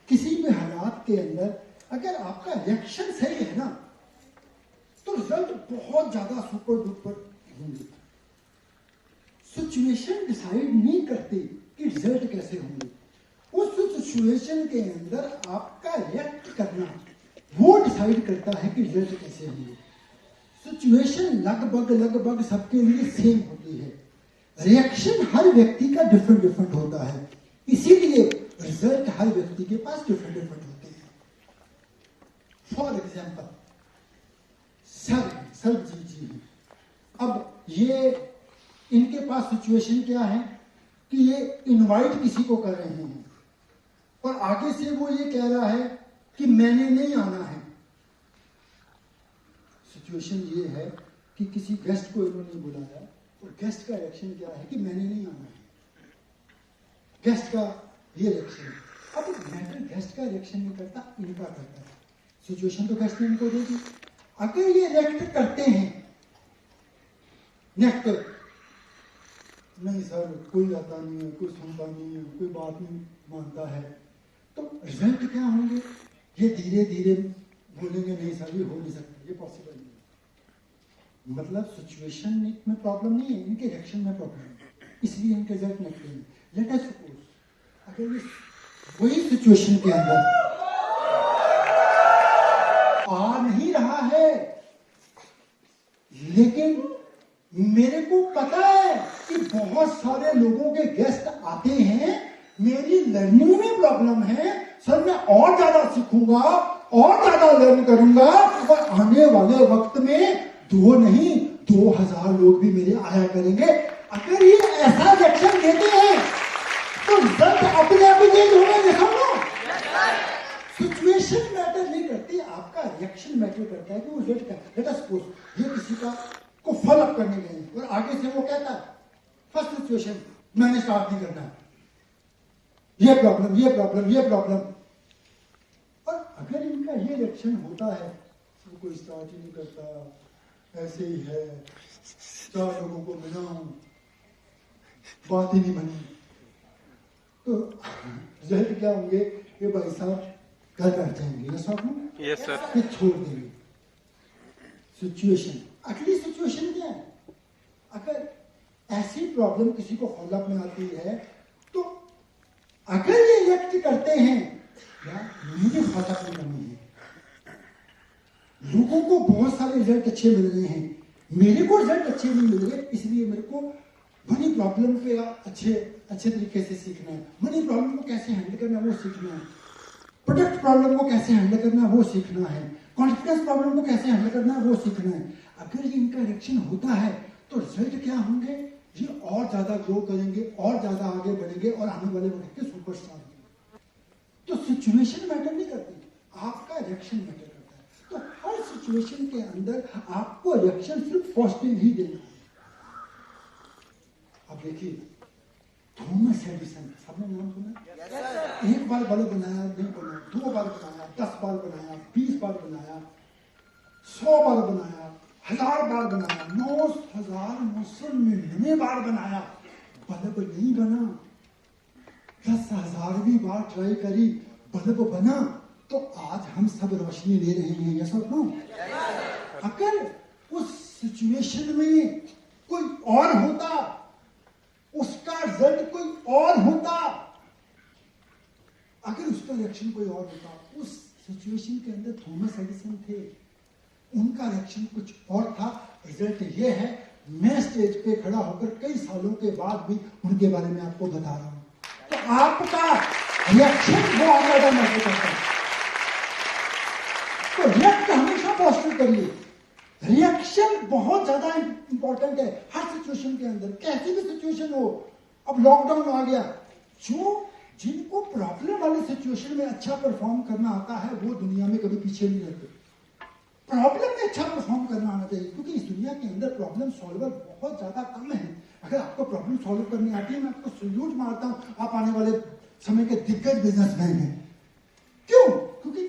किसी भी हालात के अंदर, अगर आपका रिएक्शन सही है ना, तो रिजल्ट बहुत ज्यादा सुपर डुपर होंगे। सिचुएशन डिसाइड नहीं करती कि रिजल्ट कैसे होंगे, उस सिचुएशन के अंदर आपका रिएक्ट करना वो डिसाइड करता है कि रिजल्ट कैसे होंगे। सिचुएशन लगभग सबके लिए सेम होती है, रिएक्शन हर व्यक्ति का डिफरेंट होता है, इसीलिए रिजल्ट हर व्यक्ति के पास डिफरेंट होते हैं। फॉर एग्जाम्पल सर जी हैं, अब ये इनके पास सिचुएशन क्या है कि ये इनवाइट किसी को कर रहे हैं और आगे से वो ये कह रहा है कि मैंने नहीं आना है। सिचुएशन ये है कि किसी गेस्ट को इन्होंने बुलाया और गेस्ट का रिएक्शन क्या है कि मैंने नहीं आना है, गेस्ट का ये रिएक्शन। अब मैटर गेस्ट का रिएक्शन नहीं करता, इनका करता है। सिचुएशन तो गेस्ट ने इनको देगी। अगर ये रिएक्ट करते हैं नेक्स्ट, नहीं सर कोई आता नहीं है, कोई सुनता नहीं है, कोई बात नहीं मानता है, तो रिजल्ट क्या होंगे? ये धीरे धीरे बोलेंगे नहीं सर ये हो नहीं सकता, ये पॉसिबल नहीं है। मतलब सिचुएशन में प्रॉब्लम नहीं है, इनके रिएक्शन में प्रॉब्लम है, इसलिए इनके रिजल्ट निकले हैं। लेट अस सपोज अगर ये वही सिचुएशन के अंदर आ नहीं रहा है, लेकिन मेरे को पता है कि बहुत सारे लोगों के गेस्ट आते हैं, मेरी लर्निंग में प्रॉब्लम है सर, मैं और ज्यादा सीखूंगा और ज्यादा लर्न करूंगा और आने वाले वक्त में 2 नहीं 2000 लोग भी मेरे आया करेंगे। अगर ये ऐसा रिएक्शन देते हैं तो रिजल्ट अपने आप ही चेंज होगा। समझो, सिचुएशन मैटर नहीं करती, आपका रिएक्शन मैटर करता है कि वो रिजल्ट क्या। लेट अस सपोज ये किसी का को फॉलो अप करने गए और आगे से वो कहता है फर्स्ट सिचुएशन मैंने स्टार्ट नहीं करना, ये प्रॉब्लम। और अगर इनका ये रिएक्शन होता है तो कोई स्टार्ट ही नहीं करता, ऐसे ही है, 4 लोगों को मिला हूं, बात ही नहीं बनी, तो रिजल्ट क्या होंगे? ये भाई साहब घर बैठ जाएंगे, यस सर, फिर छोड़ देंगे। सिचुएशन, अगली सिचुएशन क्या है? अगर ऐसी प्रॉब्लम किसी को फॉलोअप में आती है तो अगर ये रिएक्ट करते हैं यार मुझे फॉलोअप में करनी है, लोगों को बहुत सारे रिजल्ट अच्छे मिल रहे हैं, मेरे को रिजल्ट अच्छे नहीं मिल रहे, इसलिए मेरे को मनी प्रॉब्लम पे अच्छे तरीके से सीखना है। मनी प्रॉब्लम को कैसे हैंडल करना है वो सीखना है। प्रोडक्ट प्रॉब्लम को कैसे हैंडल करना है वो सीखना है। कॉन्फिडेंस प्रॉब्लम को कैसे हैंडल करना है वो सीखना है। अगर ये इनका रिएक्शन होता है तो रिजल्ट क्या होंगे, ये और ज्यादा ग्रो करेंगे, और ज्यादा आगे बढ़ेंगे और आने वाले वक्त के सुपरस्टार होंगे। तो सिचुएशन मैटर नहीं करती, आपका रिएक्शन मैटर करता है। तो हर सिचुएशन के अंदर आपको रिएक्शन सिर्फ पॉजिटिव ही देना है। अब देखिए थॉमस एडिसन, सबने नाम सुना? एक बार बल्ब बनाया, नहीं बनाया, 2 बार बनाया, 10 बार बनाया, 20 बार बनाया, 100 बार बनाया, 1000 बार बनाया, 9999 बार बनाया, बल्ब नहीं बना। 10,000वीं बार ट्राई करी, बल्ब बना। तो आज हम सब रोशनी ले रहे हैं, यस और नो? अगर उस सिचुएशन में कोई और होता, उसका रिजल्ट कोई और होता, अगर उसका रिएक्शन कोई और होता, उस सिचुएशन के अंदर थॉमस एडिसन थे, उनका रिएक्शन कुछ और था। रिजल्ट ये है, मैं स्टेज पे खड़ा होकर कई सालों के बाद भी उनके बारे में आपको बता रहा हूं। तो आपका रिएक्शन बहुत ज्यादा मैटर करता है। तो रिएक्ट हमेशा पॉजिटिव करिए। रिएक्शन बहुत ज्यादा इंपॉर्टेंट है हर सिचुएशन के अंदर, कैसी भी सिचुएशन हो। अब लॉकडाउन आ गया, जिनको प्रॉब्लम वाली सिचुएशन में अच्छा परफॉर्म करना आता है वो दुनिया में कभी पीछे नहीं रहते। प्रॉब्लम में अच्छा परफॉर्म करना आना चाहिए, क्योंकि इस दुनिया के अंदर प्रॉब्लम सॉल्वर बहुत ज्यादा कम है। अगर आपको प्रॉब्लम सॉल्व करनी आती है, मैं आपको सल्यूट मारता हूं, आप आने वाले समय के दिग्गज बिजनेसमैन हैं। क्यों? क्योंकि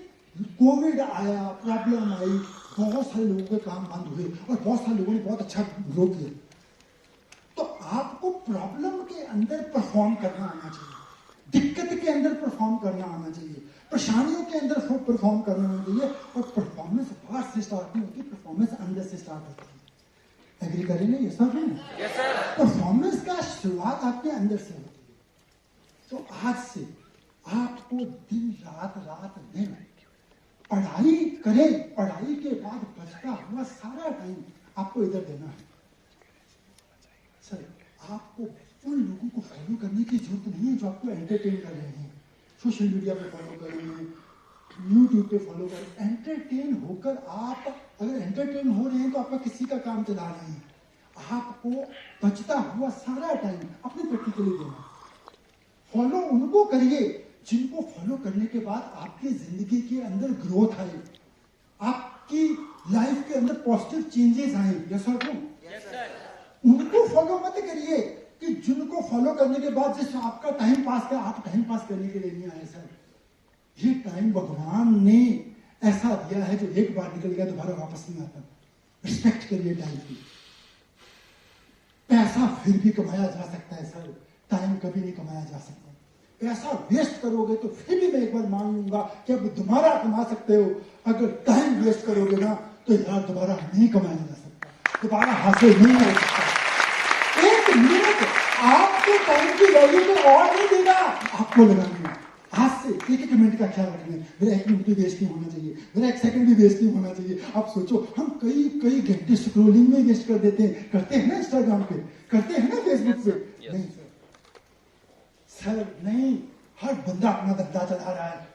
कोविड आया, प्रॉब्लम आई, बहुत सारे लोगों के काम बंद हुए और बहुत सारे लोगों ने बहुत अच्छा ग्रो किया। तो आपको प्रॉब्लम के अंदर परफॉर्म करना आना चाहिए, दिक्कत के अंदर परफॉर्म करना आना चाहिए, परेशानियों के अंदर परफॉर्म करना आना चाहिए। और परफॉर्मेंस बाहर से स्टार्ट नहीं होती, परफॉर्मेंस अंदर से स्टार्ट होती है। एग्री करेंगे? ये सब है। परफॉर्मेंस का शुरुआत आपके अंदर से होती है। तो आज से आपको दिन रात दिन पढ़ाई करें, पढ़ाई के बाद बचता हुआ सारा टाइम आपको इधर देना है। सर, आपको उन लोगों को फॉलो करने की जरूरत नहीं है जो आपको एंटरटेन कर रहे हैं। सोशल मीडिया पे फॉलो कर रहे हैं, यूट्यूब पे फॉलो कर रहे हैं। एंटरटेन होकर आप अगर एंटरटेन हो रहे हैं तो आपका किसी का काम चला रहे हैं। आपको बचता हुआ सारा टाइम अपनी प्रकृति के लिए देना। फॉलो उनको करिए जिनको फॉलो करने के बाद आपकी जिंदगी के अंदर ग्रोथ आए, आपकी लाइफ के अंदर पॉजिटिव चेंजेस आए। यस और नो? उनको फॉलो मत करिए कि जिनको फॉलो करने के बाद जिस आपका टाइम पास कर, आप टाइम पास करने के लिए नहीं आए। सर, ये टाइम भगवान ने ऐसा दिया है जो एक बार निकल गया दोबारा वापस नहीं आता। रिस्पेक्ट करिए टाइम की। पैसा फिर भी कमाया जा सकता है सर, टाइम कभी नहीं कमाया जा सकता। पैसा वेस्ट करोगे तो फिर भी मैं एक बार मान लूंगा कि अब दोबारा कमा सकते हो। अगर टाइम वेस्ट करोगे ना तो यार दोबारा नहीं कमाया जा सकता, दोबारा हासिल नहीं हो सकता। एक मिनट आपके टाइम की वैल्यू तो और नहीं देगा, आपको लगानी है। आज से एक मिनट का ख्याल रखना है। मेरा 1 मिनट भी वेस्ट नहीं होना चाहिए, मेरा 1 सेकंड भी वेस्ट नहीं होना चाहिए। आप सोचो, हम कई घंटे स्क्रोलिंग में वेस्ट कर देते हैं, करते हैं ना इंस्टाग्राम पे, करते हैं ना फेसबुक पे। नहीं सर नहीं, हर बंदा अपना धंधा चला रहा है।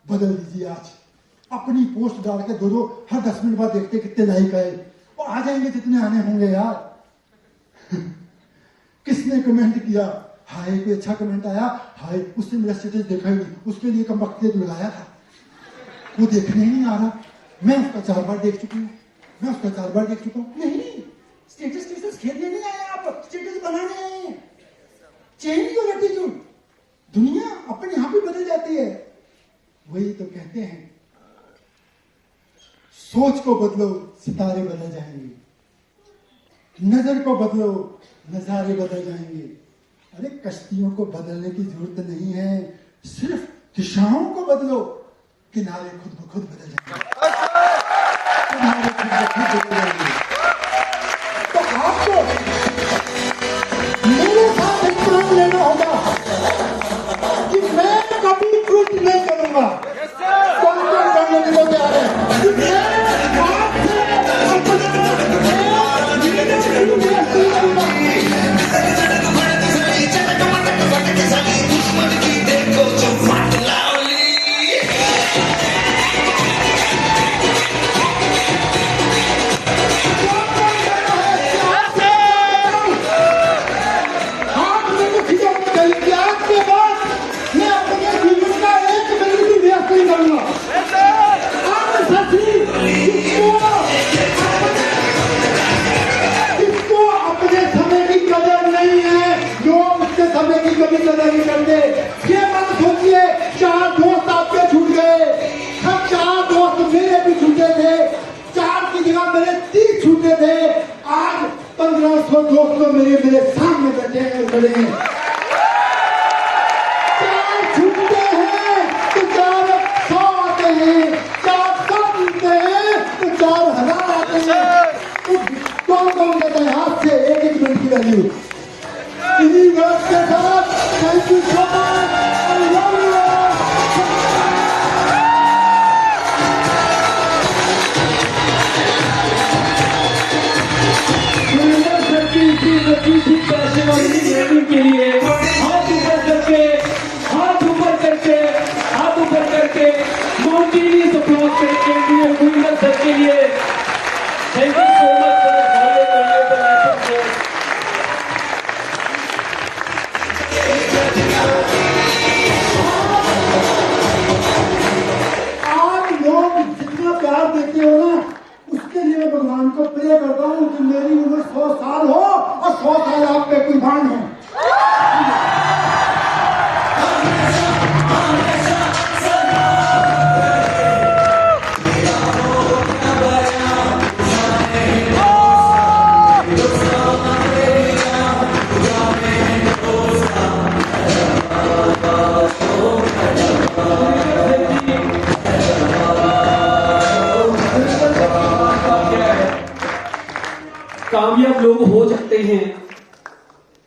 बदल दीजिए आज, अपनी पोस्ट डाल के दो हर 10 मिनट बाद देखते कितने लाइक आए, और आ जाएंगे जितने आने होंगे यार। किसने कमेंट किया, हाय, कोई अच्छा कमेंट आया, हाय, उसने मेरा स्टेटस देखा ही नहीं, उसके लिए कम वक्त लगाया था, वो देखने ही नहीं आ रहा। मैं उसका 4 बार देख चुकी हूँ, मैं उसका 4 बार देख चुका हूँ। नहीं, स्टेटस खेलने नहीं आए आप, स्टेटस बनाने आए हैं। Change your attitude. दुनिया अपने आप ही बदल जाती है। वही तो कहते हैं, सोच को बदलो सितारे बदल जाएंगे, नजर को बदलो नजारे बदल जाएंगे। अरे कश्तियों को बदलने की जरूरत नहीं है, सिर्फ दिशाओं को बदलो, किनारे खुद ब खुद बदल जाएंगे, किनारे खुद ब खुद बदल जाएंगे। तो आपको मेरे साथ एक्सप्रेस लेना होगा कि मैं कभी क्विट नहीं करूंगा। कौन कौन करने को तैयार है कि मैं आपसे अपना 400 दोस्तों मेरे सामने बैठे हैं, खड़े हैं। 4 छूटते हैं तो 4 100 आते हैं, 4 100 मिलते हैं तो 4,000 आते हैं। तो कौन कहता है हाथ से 1-1 मिनट की वैल्यू। इन्हीं वर्ड्स के साथ thank you so much, I love you. पैसे वाली ट्रेनिंग के लिए हाथ ऊपर करके माउंटेनियस अप्रोच करेंगे इंडियन गुरुनाथ सर के लिए। Thank you so much for highway valuable asset. आप लोग जितना प्यार देते हो ना, उसके लिए मैं भगवान को प्रे करता हूँ कि मेरी उम्र 100 साल हो और 100 साल आप पे कुर्बान हो। कामयाब लोग हो सकते हैं